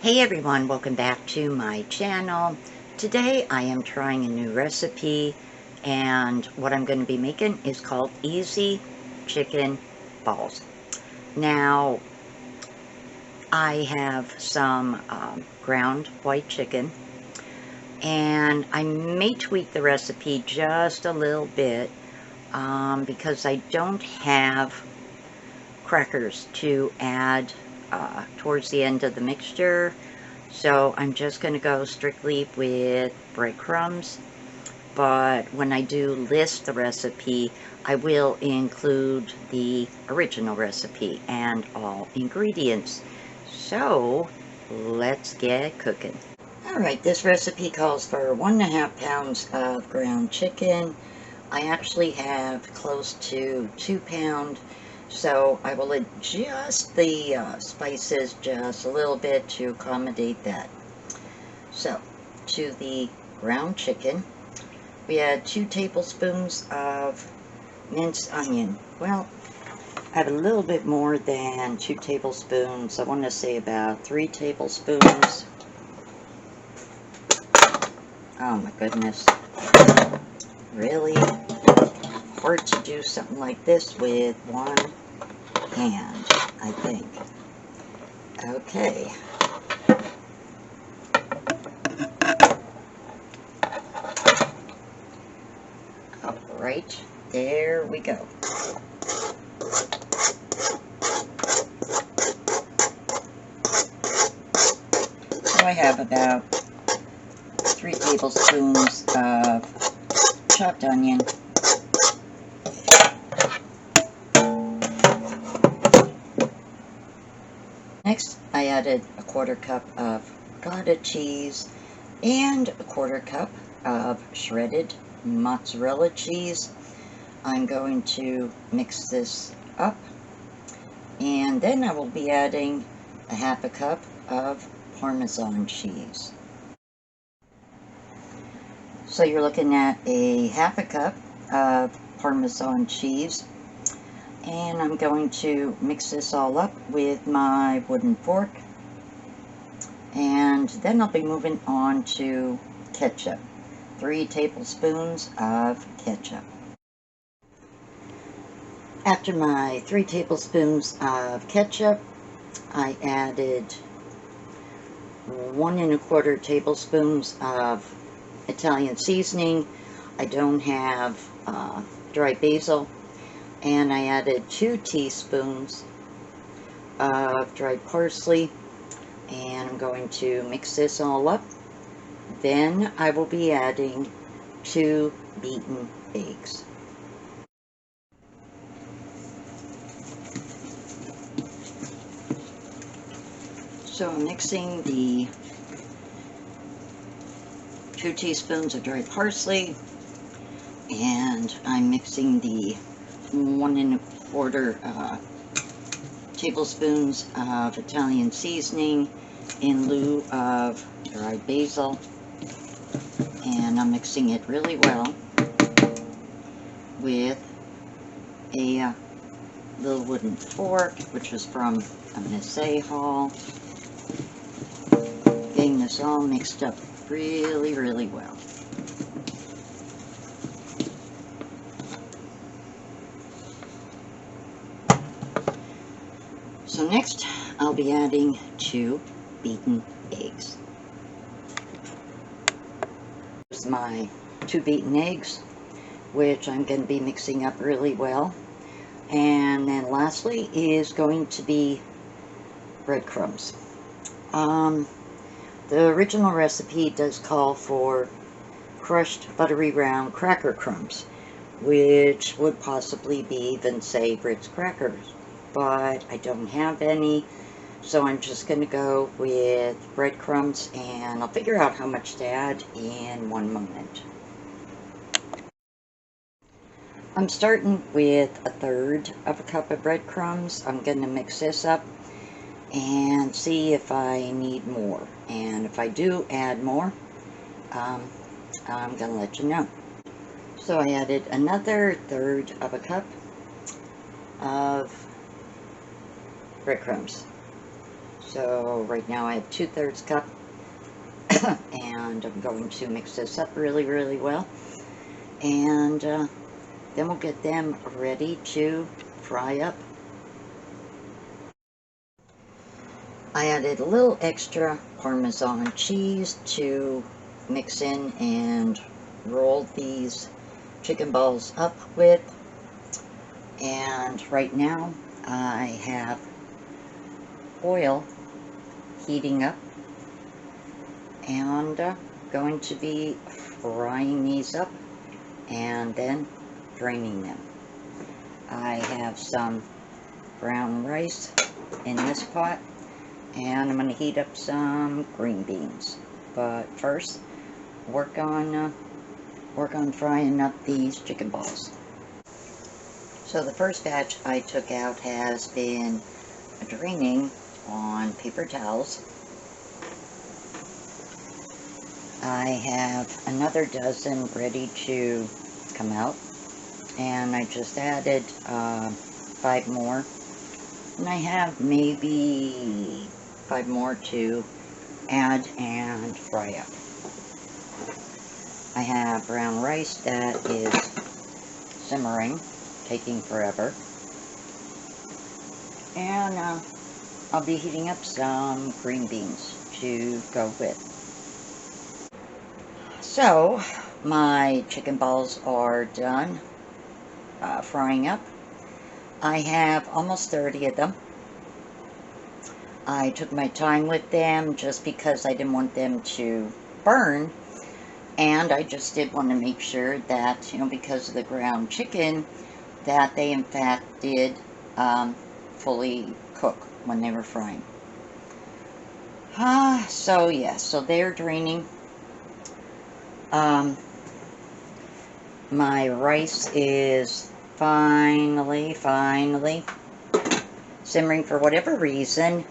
Hey everyone, welcome back to my channel. Today I am trying a new recipe, and what I'm going to be making is called easy chicken balls. Now I have some ground white chicken, and I may tweak the recipe just a little bit because I don't have crackers to add towards the end of the mixture. So I'm just going to go strictly with breadcrumbs, but when I do list the recipe, I will include the original recipe and all ingredients. So let's get cooking. Alright, this recipe calls for 1.5 pounds of ground chicken. I actually have close to 2 pounds. So I will adjust the spices just a little bit to accommodate that. So to the ground chicken, we add 2 tablespoons of minced onion. Well, I have a little bit more than 2 tablespoons. I want to say about 3 tablespoons. Oh my goodness. Really hard to do something like this with one hand, I think. Okay. Alright, there we go. So I have about 3 tablespoons of chopped onion, next I added a 1/4 cup of Gouda cheese and a 1/4 cup of shredded mozzarella cheese. I'm going to mix this up, and then I will be adding a 1/2 cup of Parmesan cheese. So you're looking at a 1/2 cup of Parmesan cheese, and I'm going to mix this all up with my wooden fork, and then I'll be moving on to ketchup. 3 tablespoons of ketchup. After my 3 tablespoons of ketchup, I added 1 1/4 tablespoons of Italian seasoning. I don't have dry basil, and I added 2 teaspoons of dried parsley, and I'm going to mix this all up. Then I will be adding 2 beaten eggs. So I'm mixing the 2 teaspoons of dried parsley, and I'm mixing the 1 1/4 tablespoons of Italian seasoning in lieu of dried basil, and I'm mixing it really well with a little wooden fork, which was from a Missy haul. Getting this all mixed up really well. So next I'll be adding 2 beaten eggs. Here's my 2 beaten eggs, which I'm going to be mixing up really well. And then lastly is going to be breadcrumbs. The original recipe does call for crushed buttery round cracker crumbs, which would possibly be even say Ritz crackers, but I don't have any, so I'm just going to go with breadcrumbs, and I'll figure out how much to add in one moment. I'm starting with 1/3 cup of breadcrumbs. I'm going to mix this up and see if I need more, and if I do add more, I'm going to let you know. So I added another 1/3 cup of breadcrumbs. So right now I have 2/3 cup, and I'm going to mix this up really, really well. And then we'll get them ready to fry up. I added a little extra Parmesan cheese to mix in and roll these chicken balls up with. And right now I have oil heating up, and going to be frying these up and then draining them. I have some brown rice in this pot, and I'm going to heat up some green beans. But first, work on frying up these chicken balls. So the first batch I took out has been draining on paper towels. I have another dozen ready to come out, and I just added 5 more, and I have maybe 5 more to add and fry up. I have brown rice that is simmering, taking forever, and I'll be heating up some green beans to go with. So my chicken balls are done frying up. I have almost 30 of them. I took my time with them just because I didn't want them to burn, and I just did want to make sure that, you know, because of the ground chicken, that they in fact did fully cook when they were frying. So yeah, so they're draining. My rice is finally simmering. For whatever reason,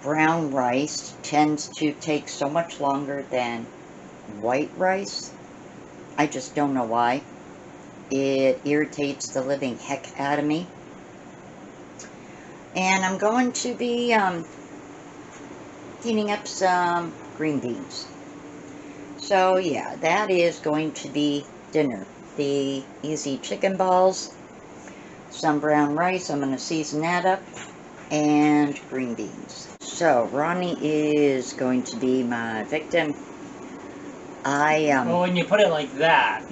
brown rice tends to take so much longer than white rice. I just don't know why. It irritates the living heck out of me. And I'm going to be heating up some green beans. So yeah, that is going to be dinner. The easy chicken balls, some brown rice, I'm going to season that up, and green beans. So Ronnie is going to be my victim. Well, when you put it like that.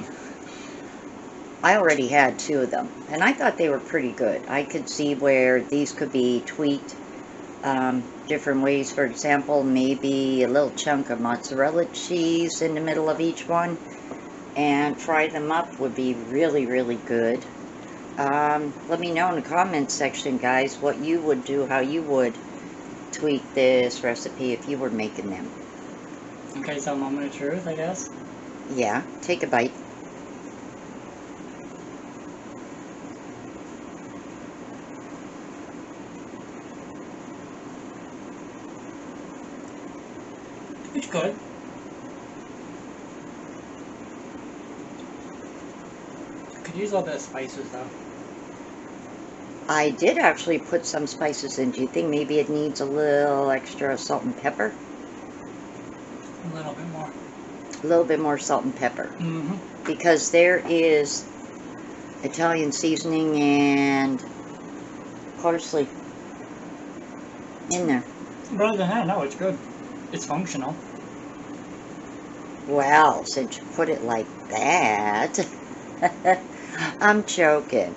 I already had 2 of them, and I thought they were pretty good. I could see where these could be tweaked different ways. For example, maybe a little chunk of mozzarella cheese in the middle of each one, and fry them up would be really, really good. Let me know in the comments section, guys, what you would do, how you would tweak this recipe if you were making them. Okay, so moment of truth, I guess. Yeah, take a bite. It's good. Could use a little bit of spices though. I did actually put some spices in. Do you think maybe it needs a little extra salt and pepper? A little bit more. A little bit more salt and pepper. Mm-hmm. Because there is Italian seasoning and parsley in there. Rather than that, no, it's good. It's functional. Well, since you put it like that, I'm joking.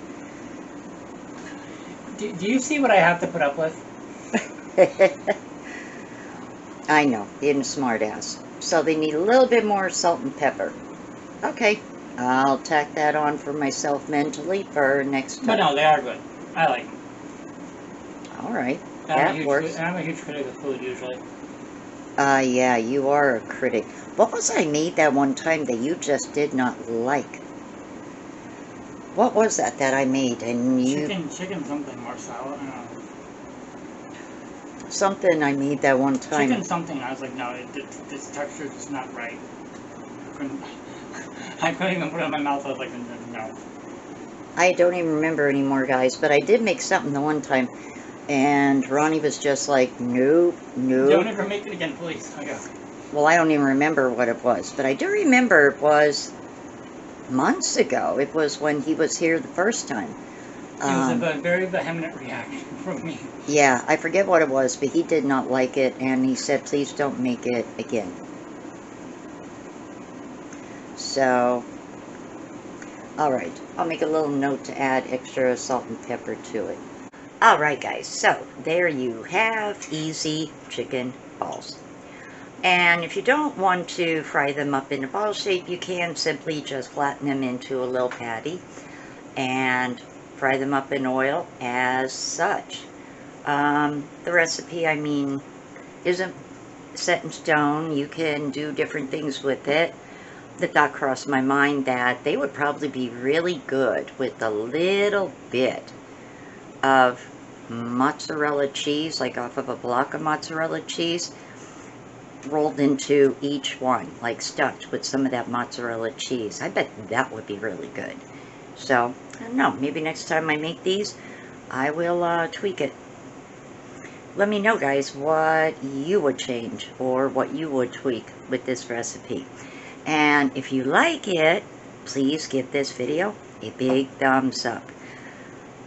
Do you see what I have to put up with? I know, being a smart ass. So they need a little bit more salt and pepper. Okay, I'll tack that on for myself mentally for next time. But no, they are good. I like them. Alright, that works. I'm a huge critic of food usually. Yeah, you are a critic. What was I made that one time that you just did not like? What was that I made and you... Chicken something more sour. Something I made that one time. Chicken something. I was like, no, this texture is not right. I couldn't even put it in my mouth. I was like, no. I don't even remember anymore, guys, but I did make something the one time. And Ronnie was just like, nope, nope. Don't ever make it again, please. Okay. Well, I don't even remember what it was, but I do remember it was months ago. It was when he was here the first time. It was a very vehement reaction from me. Yeah, I forget what it was, but he did not like it, and he said, please don't make it again. So, alright, I'll make a little note to add extra salt and pepper to it. Alright guys, so there you have easy chicken balls. And if you don't want to fry them up in a ball shape, you can simply just flatten them into a little patty and fry them up in oil as such. The recipe, I mean, isn't set in stone. You can do different things with it. The thought crossed my mind that they would probably be really good with a little bit of mozzarella cheese, like off of a block of mozzarella cheese, rolled into each one, like stuffed with some of that mozzarella cheese. I bet that would be really good. So, I don't know, maybe next time I make these, I will tweak it. Let me know, guys, what you would change or what you would tweak with this recipe. And if you like it, please give this video a big thumbs up.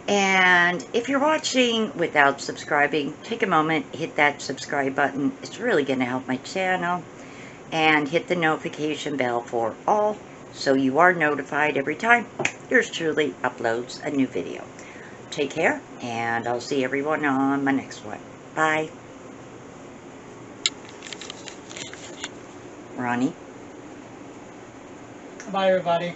And if you're watching without subscribing, take a moment, hit that subscribe button. It's really going to help my channel. And hit the notification bell for all, so you are notified every time yours truly uploads a new video. Take care, and I'll see everyone on my next one. Bye. Ronnie? Bye, everybody.